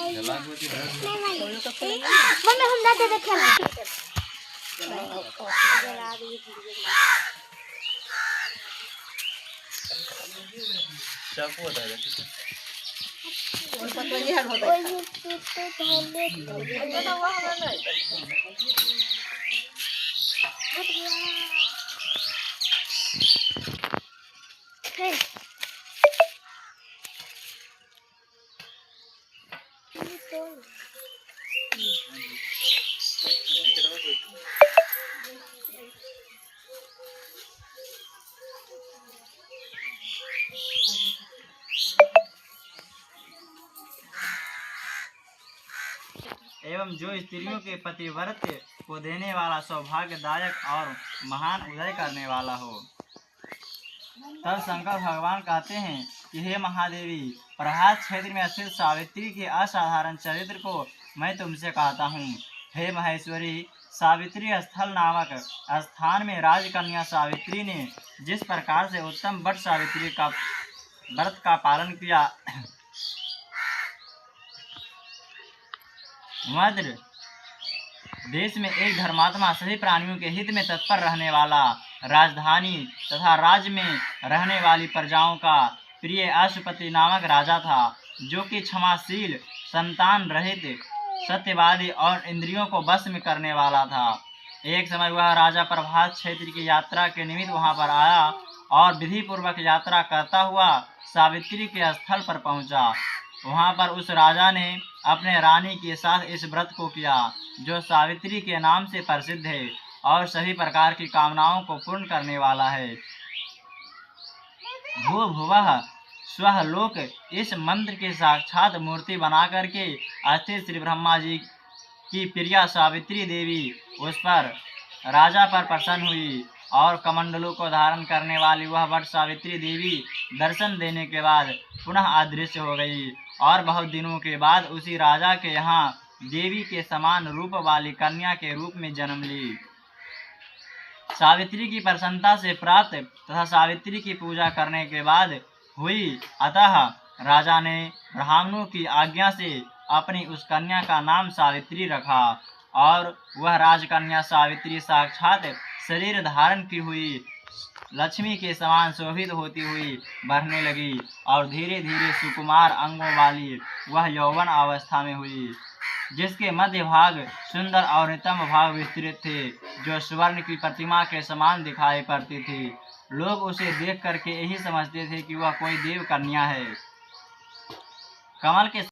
Mummy हम दादे देखे ना चाकू होता है और पता नहीं हर होता है एवं जो स्त्रियों के पतिव्रत को देने वाला सौभाग्यदायक और महान उदय करने वाला हो। तब शंकर भगवान कहते हैं कि हे महादेवी, प्रभात क्षेत्र में स्थित सावित्री के असाधारण चरित्र को मैं तुमसे कहता हूँ। हे महेश्वरी, सावित्री स्थल नामक स्थान में राजकन्या सावित्री ने जिस प्रकार से उत्तम वट सावित्री का व्रत का पालन किया, मध्य देश में एक धर्मात्मा सभी प्राणियों के हित में तत्पर रहने वाला, राजधानी तथा राज्य में रहने वाली प्रजाओं का प्रिय अश्वपति नामक राजा था, जो कि क्षमाशील, संतान रहित, सत्यवादी और इंद्रियों को वश में करने वाला था। एक समय वह राजा प्रभात क्षेत्र की यात्रा के निमित्त वहां पर आया और विधि पूर्वक यात्रा करता हुआ सावित्री के स्थल पर पहुंचा। वहां पर उस राजा ने अपने रानी के साथ इस व्रत को किया, जो सावित्री के नाम से प्रसिद्ध है और सभी प्रकार की कामनाओं को पूर्ण करने वाला है। भू भुवः स्वः लोक इस मंत्र की साक्षात मूर्ति बना करके स्थित श्री ब्रह्मा जी की प्रिया सावित्री देवी उस पर राजा पर प्रसन्न हुई और कमंडलों को धारण करने वाली वह वट सावित्री देवी दर्शन देने के बाद पुनः अदृश्य हो गई और बहुत दिनों के बाद उसी राजा के यहाँ देवी के समान रूप वाली कन्या के रूप में जन्म ली। सावित्री की प्रसन्नता से प्राप्त तथा सावित्री की पूजा करने के बाद हुई, अतः राजा ने ब्राह्मणों की आज्ञा से अपनी उस कन्या का नाम सावित्री रखा और वह राजकन्या सावित्री साक्षात शरीर धारण की हुई लक्ष्मी के समान शोभित होती हुई बढ़ने लगी और धीरे धीरे सुकुमार अंगों वाली वह यौवन अवस्था में हुई, जिसके मध्य भाग सुंदर और नितंब भाग विस्तृत थे, जो स्वर्ण की प्रतिमा के समान दिखाई पड़ती थी। लोग उसे देख करके यही समझते थे कि वह कोई देव कन्या है। कमल के